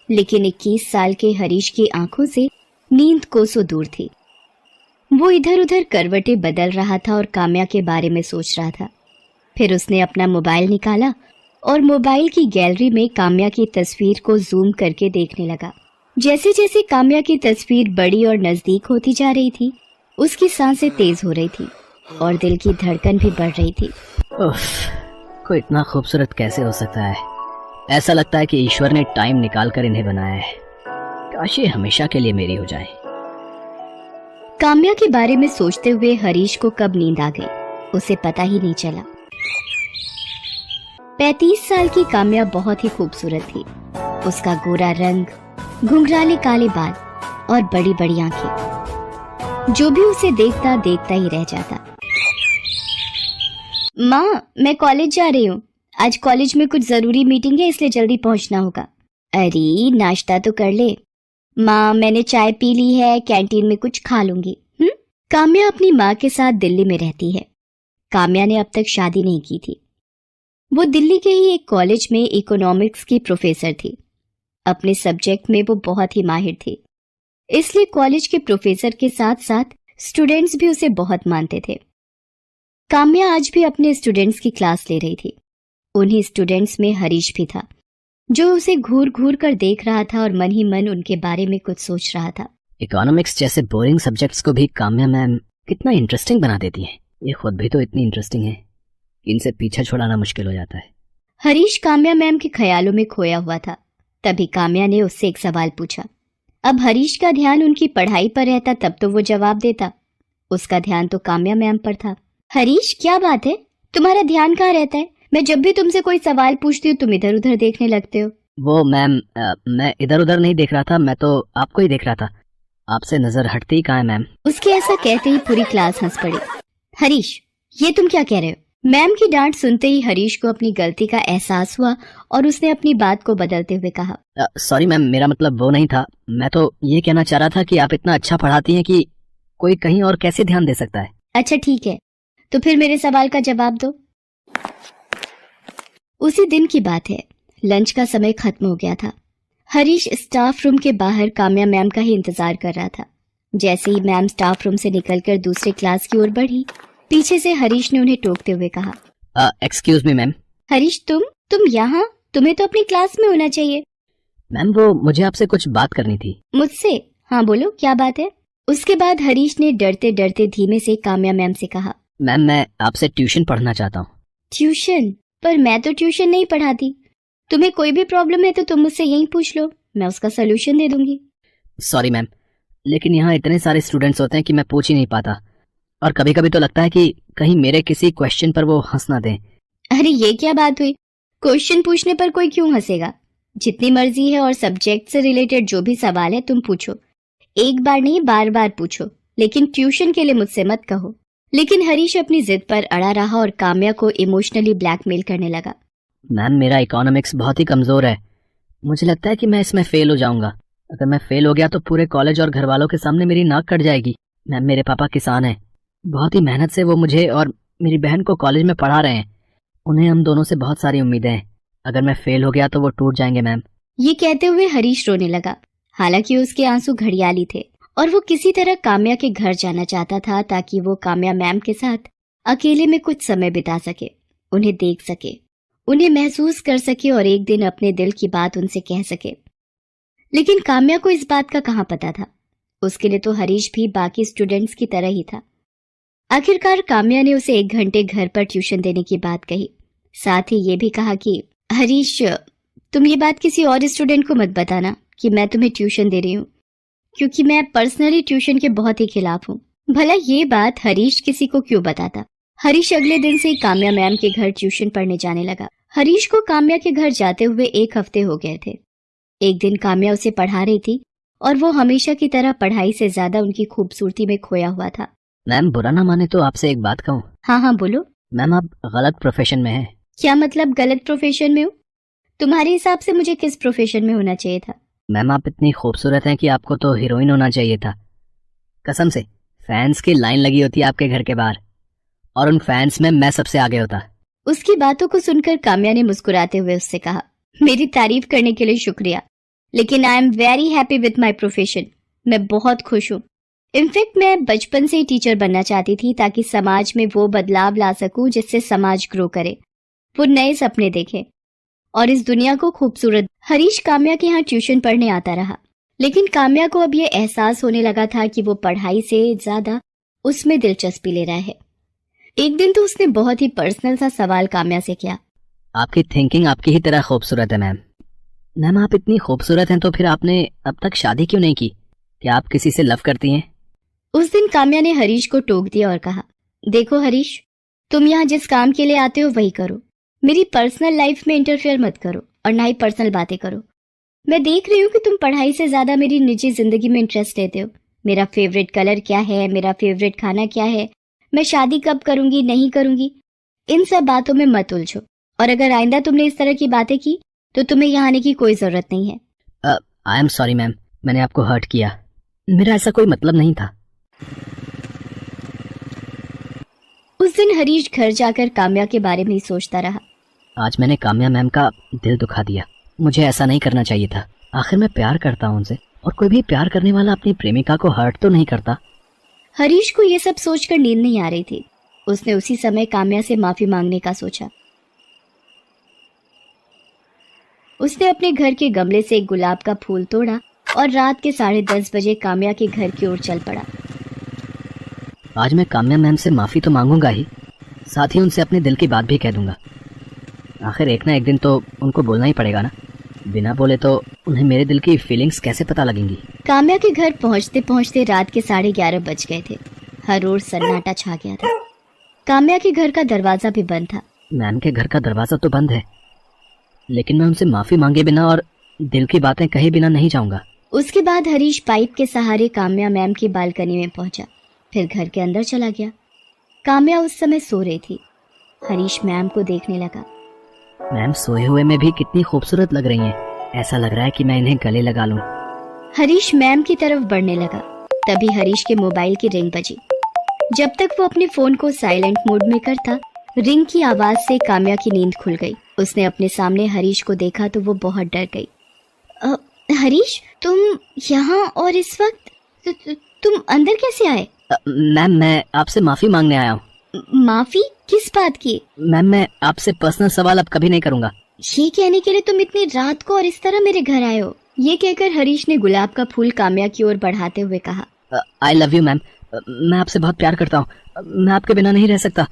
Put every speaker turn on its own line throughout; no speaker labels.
लेकिन 21 साल के हरीश की आंखों से नींद कोसों दूर थी। वो इधर उधर करवटें बदल रहा था और काम्या के बारे में सोच रहा था। फिर उसने अपना मोबाइल निकाला और मोबाइल की गैलरी में काम्या की तस्वीर को जूम करके देखने लगा। जैसे जैसे काम्या की तस्वीर बड़ी और नजदीक होती जा रही थी, उसकी सांसें तेज हो रही थी और दिल की धड़कन भी बढ़ रही थी।
उफ, कोई इतना खूबसूरत कैसे हो सकता है। ऐसा लगता है कि ईश्वर ने टाइम निकाल कर इन्हें बनाया है। काश ये हमेशा के लिए मेरी हो जाए।
काम्या के बारे में सोचते हुए हरीश को कब नींद आ गई, उसे पता ही नहीं चला। 35 साल की काम्या बहुत ही खूबसूरत थी। उसका गोरा रंग, घुंघराले काले बाल और बड़ी बड़ी आंखें, जो भी उसे देखता देखता ही रह जाता। माँ, मैं कॉलेज जा रही हूँ। आज कॉलेज में कुछ जरूरी मीटिंग है, इसलिए जल्दी पहुंचना होगा। अरे नाश्ता तो कर ले। माँ, मैंने चाय पी ली है, कैंटीन में कुछ खा लूंगी। काम्या अपनी माँ के साथ दिल्ली में रहती है। काम्या ने अब तक शादी नहीं की थी। वो दिल्ली के ही एक कॉलेज में इकोनॉमिक्स की प्रोफेसर थी। अपने सब्जेक्ट में वो बहुत ही माहिर थी, इसलिए कॉलेज के प्रोफेसर के साथ साथ स्टूडेंट्स भी उसे बहुत मानते थे। काम्या आज भी अपने स्टूडेंट्स की क्लास ले रही थी। उन्हीं स्टूडेंट्स में हरीश भी था, जो उसे घूर घूर कर देख रहा था और मन ही मन उनके बारे में कुछ सोच रहा था।
इकोनॉमिक्स जैसे बोरिंग सब्जेक्ट्स को भी काम्या मैम कितना इंटरेस्टिंग बना देती हैं। ये खुद भी तो इतनी इंटरेस्टिंग है कि इनसे पीछा छुड़ाना मुश्किल हो जाता है।
हरीश काम्या मैम के ख्यालों में खोया हुआ था। तभी काम्या ने उससे एक सवाल पूछा। अब हरीश का ध्यान उनकी पढ़ाई पर रहता तब तो वो जवाब देता। उसका ध्यान तो काम्या मैम पर था। हरीश, क्या बात है, तुम्हारा ध्यान कहाँ रहता है? मैं जब भी तुमसे कोई सवाल पूछती हूँ तुम इधर उधर देखने लगते हो।
वो मैम, मैं इधर उधर नहीं देख रहा था, मैं तो आपको ही देख रहा था। आपसे नजर हटती ही कहाँ है मैम।
उसके ऐसा कहते ही पूरी क्लास हंस पड़ी। हरीश, ये तुम क्या कह रहे हो? मैम की डांट सुनते ही हरीश को अपनी गलती का एहसास हुआ और उसने अपनी बात को बदलते हुए कहा,
सॉरी मैम, मेरा मतलब वो नहीं था। मैं तो ये कहना चाह रहा था कि आप इतना अच्छा पढ़ाती हैं कि कोई कहीं और कैसे ध्यान दे सकता है।
अच्छा ठीक है, तो फिर मेरे सवाल का जवाब दो। उसी दिन की बात है। लंच का समय खत्म हो गया था। हरीश स्टाफ रूम के बाहर काम्या मैम का ही इंतजार कर रहा था। जैसे ही मैम स्टाफ रूम से निकलकर दूसरे क्लास की ओर बढ़ी, पीछे से हरीश ने उन्हें टोकते हुए कहा,
एक्सक्यूज मी मैम।
हरीश, तुम यहाँ? तुम्हें तो अपनी क्लास में होना चाहिए।
मैम, वो मुझे आपसे कुछ बात करनी थी।
मुझसे? हाँ बोलो, क्या बात है? उसके बाद हरीश ने डरते डरते धीमे से काम्या मैम से कहा,
मैम, मैं आपसे ट्यूशन पढ़ना चाहता हूँ।
ट्यूशन? पर मैं तो ट्यूशन नहीं पढ़ाती। तुम्हें कोई भी प्रॉब्लम है तो तुम मुझसे यहीं पूछ लो, मैं उसका सलूशन दे दूंगी।
सॉरी मैम, लेकिन यहाँ इतने सारे स्टूडेंट्स होते हैं कि मैं पूछ ही नहीं पाता, और कभी कभी तो लगता है कि कहीं मेरे किसी क्वेश्चन पर वो हंस ना दें।
अरे ये क्या बात हुई? क्वेश्चन पूछने पर कोई क्यों हंसेगा? जितनी मर्जी है और सब्जेक्ट से रिलेटेड जो भी सवाल है तुम पूछो। एक बार नहीं, बार बार पूछो, लेकिन ट्यूशन के लिए मुझसे मत कहो। लेकिन हरीश अपनी जिद पर अड़ा रहा और काम्या को इमोशनली ब्लैकमेल करने लगा।
मैम, मेरा इकोनॉमिक्स बहुत ही कमजोर है। मुझे लगता है कि मैं इसमें फेल हो जाऊंगा। अगर मैं फेल हो गया तो पूरे कॉलेज और घर वालों के सामने मेरी नाक कट जाएगी। मैम, मेरे पापा किसान हैं। बहुत ही मेहनत से वो मुझे और मेरी बहन को कॉलेज में पढ़ा रहे हैं। उन्हें हम दोनों से बहुत सारी उम्मीदें हैं। अगर मैं फेल हो गया तो वो टूट जाएंगे मैम।
ये कहते हुए हरीश रोने लगा। हालांकि उसके आंसू घड़ियाली थे और वो किसी तरह काम्या के घर जाना चाहता था ताकि वो काम्या मैम के साथ अकेले में कुछ समय बिता सके, उन्हें देख सके, उन्हें महसूस कर सके और एक दिन अपने दिल की बात उनसे कह सके। लेकिन काम्या को इस बात का कहाँ पता था। उसके लिए तो हरीश भी बाकी स्टूडेंट्स की तरह ही था। आखिरकार काम्या ने उसे 1 घंटे घर पर ट्यूशन देने की बात कही। साथ ही ये भी कहा कि हरीश, तुम ये बात किसी और स्टूडेंट को मत बताना कि मैं तुम्हें ट्यूशन दे रही हूँ, क्योंकि मैं पर्सनली ट्यूशन के बहुत ही खिलाफ हूँ। भला ये बात हरीश किसी को क्यों बताता। हरीश अगले दिन से ही काम्या मैम के घर ट्यूशन पढ़ने जाने लगा। हरीश को काम्या के घर जाते हुए 1 हफ्ते हो गए थे। एक दिन काम्या उसे पढ़ा रही थी और वो हमेशा की तरह पढ़ाई से ज्यादा उनकी खूबसूरती में खोया हुआ था।
मैम, बुरा ना माने तो आपसे एक बात कहूँ?
हाँ हाँ बोलो।
मैम, आप गलत प्रोफेशन में हैं।
क्या मतलब गलत प्रोफेशन में हूँ? तुम्हारे हिसाब से मुझे किस प्रोफेशन में होना चाहिए था?
मैम, आप इतनी खूबसूरत हैं कि आपको तो हीरोइन होना चाहिए था। कसम से, फैंस की लाइन लगी होती है आपके घर के बाहर, और उन फैंस में मैं सबसे आगे होता।
उसकी बातों को सुनकर काम्या ने मुस्कुराते हुए उससे कहा, मेरी तारीफ करने के लिए शुक्रिया, लेकिन I am very happy with my profession. मैं बहुत खुश हूँ। इनफैक्ट मैं बचपन से ही टीचर बनना चाहती थी ताकि समाज में वो बदलाव ला सकूं जिससे समाज ग्रो करे, वो नए सपने देखे और इस दुनिया को खूबसूरत। हरीश काम्या के यहाँ ट्यूशन पढ़ने आता रहा, लेकिन काम्या को अब ये एहसास होने लगा था कि वो पढ़ाई से ज्यादा उसमें दिलचस्पी ले रहा है। एक दिन तो उसने बहुत ही पर्सनल सा सवाल काम्या से किया।
आपकी थिंकिंग आपकी ही तरह खूबसूरत है मैम। मैम आप इतनी खूबसूरत हैं तो फिर आपने अब तक शादी क्यों नहीं की? क्या आप किसी से लव करती हैं?
उस दिन काम्या ने हरीश को टोक दिया और कहा, देखो हरीश, तुम यहाँ जिस काम के लिए आते हो वही करो। मेरी पर्सनल लाइफ में इंटरफेयर मत करो और ना ही पर्सनल बातें करो। मैं देख रही हूँ कि तुम पढ़ाई से ज्यादा मेरी निजी जिंदगी में इंटरेस्ट लेते हो। मेरा फेवरेट कलर क्या है, मेरा फेवरेट खाना क्या है, मैं शादी कब करूंगी नहीं करूंगी, इन सब बातों में मत उलझो। और अगर आइंदा तुमने इस तरह की बातें की तो तुम्हें यहाँ आने की कोई जरूरत नहीं है।
आई एम सॉरी मैम, मैंने आपको हर्ट किया। मेरा ऐसा कोई मतलब नहीं था।
उस दिन हरीश घर जाकर काम्या के बारे में ही सोचता रहा।
आज मैंने काम्या मैम का दिल दुखा दिया। मुझे ऐसा नहीं करना चाहिए था। आखिर मैं प्यार करता हूँ उनसे, और कोई भी प्यार करने वाला अपनी प्रेमिका को हर्ट तो नहीं करता।
हरीश को ये सब सोचकर नींद नहीं आ रही थी। उसने उसी समय काम्या से माफी मांगने का सोचा। उसने अपने घर के गमले से एक गुलाब का फूल तोड़ा और रात के 10:30 बजे काम्या के घर की ओर चल पड़ा।
आज मैं काम्या मैम से माफी तो मांगूंगा ही, साथ ही उनसे अपने दिल की बात भी कह दूंगा। आखिर एक ना एक दिन तो उनको बोलना ही पड़ेगा ना। बिना बोले तो उन्हें मेरे दिल की फीलिंग्स कैसे पता लगेंगी।
काम्या के घर पहुंचते पहुंचते रात के 11:30 बज गए थे। हर ओर सन्नाटा छा गया था। काम्या के घर का दरवाजा भी बंद था।
मैम के घर का दरवाजा तो बंद है, लेकिन मैं उनसे माफी मांगे बिना और दिल की बातें कहे बिना नहीं जाऊंगा।
उसके बाद हरीश पाइप के सहारे काम्या मैम की बालकनी में पहुंचा, फिर घर के अंदर चला गया। काम्या उस समय सो रही थी। हरीश मैम को देखने लगा।
मैम सोए हुए में भी कितनी खूबसूरत लग रही हैं। ऐसा लग रहा है कि मैं इन्हें गले लगा लूं।
हरीश मैम की तरफ बढ़ने लगा। तभी हरीश के मोबाइल की रिंग बजी। जब तक वो अपने फोन को साइलेंट मोड में करता, रिंग की आवाज से काम्या की नींद खुल गई। उसने अपने सामने हरीश को देखा तो वो बहुत डर गई। हरीश, तुम यहाँ और इस वक्त? तुम अंदर कैसे आए?
मैम मैं आपसे माफी मांगने आया हूँ।
माफी? किस बात की?
मैम मैं आपसे पर्सनल सवाल अब कभी नहीं करूंगा।
ये कहने के लिए तुम इतनी रात को और इस तरह मेरे घर आए हो? ये कहकर हरीश ने गुलाब का फूल काम्या की ओर बढ़ाते हुए कहा,
आई लव यू मैम। मैं आपसे बहुत प्यार करता हूँ। मैं आपके बिना नहीं रह सकता।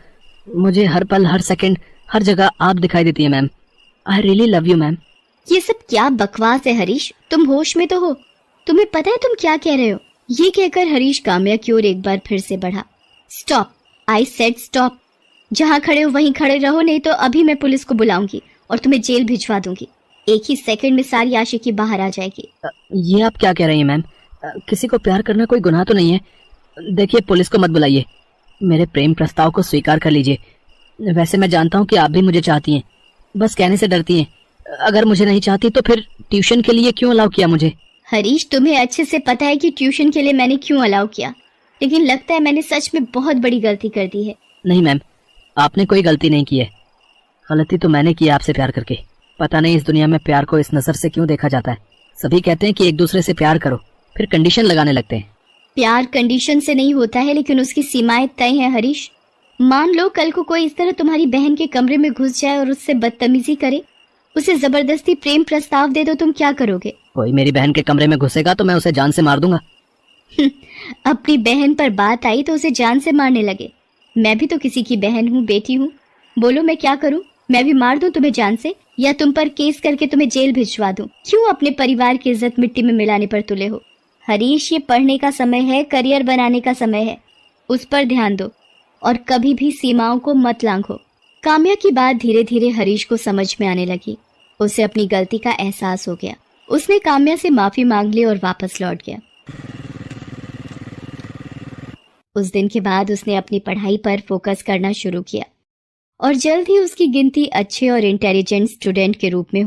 मुझे हर पल, हर सेकंड, हर जगह आप दिखाई देती है ma'am. I really love you ma'am.
ये सब क्या बकवास है हरीश? तुम होश में तो हो? तुम्हें पता है तुम क्या कह रहे हो? ये कहकर हरीश काम्या की ओर एक बार फिर से बढ़ा। Stop, I said stop. जहाँ खड़े हो वहीं खड़े रहो, नहीं तो अभी मैं पुलिस को बुलाऊंगी और तुम्हें जेल भिजवा दूंगी। एक ही सेकंड में सारी आशिकी बाहर आ जाएगी।
ये आप क्या कह रही हैं मैम? किसी को प्यार करना कोई गुनाह तो नहीं है। देखिए, पुलिस को मत बुलाइए। मेरे प्रेम प्रस्ताव को स्वीकार कर लीजिए। वैसे मैं जानता हूँ कि आप भी मुझे चाहती हैं, बस कहने से डरती हैं। अगर मुझे नहीं चाहती तो फिर ट्यूशन के लिए क्यों अलाउ किया मुझे?
हरीश, तुम्हें अच्छे से पता है कि ट्यूशन के लिए मैंने क्यों अलाउ किया, लेकिन लगता है मैंने सच में बहुत बड़ी गलती कर दी है।
नहीं मैम, आपने कोई गलती नहीं की है। गलती तो मैंने की आपसे प्यार करके। पता नहीं इस दुनिया में प्यार को इस नजर से क्यों देखा जाता है। सभी कहते हैं कि एक दूसरे से प्यार करो, फिर कंडीशन लगाने लगते हैं।
प्यार कंडीशन से नहीं होता है, लेकिन उसकी सीमाएं तय हैं हरीश। मान लो कल को कोई इस तरह तुम्हारी बहन के कमरे में घुस जाए और उससे बदतमीजी करे, उसे जबरदस्ती प्रेम प्रस्ताव दे दो, तुम क्या करोगे?
कोई मेरी बहन के कमरे में घुसेगा तो मैं उसे जान से मार दूंगा।
अपनी बहन पर बात आई तो उसे जान से मारने लगे। मैं भी तो किसी की बहन हूँ, बेटी हूँ। बोलो मैं क्या करूँ? मैं भी मार दूं तुम्हें जान से, या तुम पर केस करके तुम्हें जेल भिजवा दूं? क्यों अपने परिवार की इज्जत मिट्टी में मिलाने पर तुले हो? हरीश, ये पढ़ने का समय है, करियर बनाने का समय है। उस पर ध्यान दो और कभी भी सीमाओं को मत लांघो। काम्या की बात धीरे धीरे हरीश को समझ में आने लगी। उसे अपनी गलती का एहसास हो गया। उसने काम्या से माफी मांग ली और वापस लौट गया। उस दिन के बाद उसने अपनी पढ़ाई पर फोकस करना शुरू किया और जल्द ही उसकी गिनती अच्छे और इंटेलिजेंट स्टूडेंट के रूप में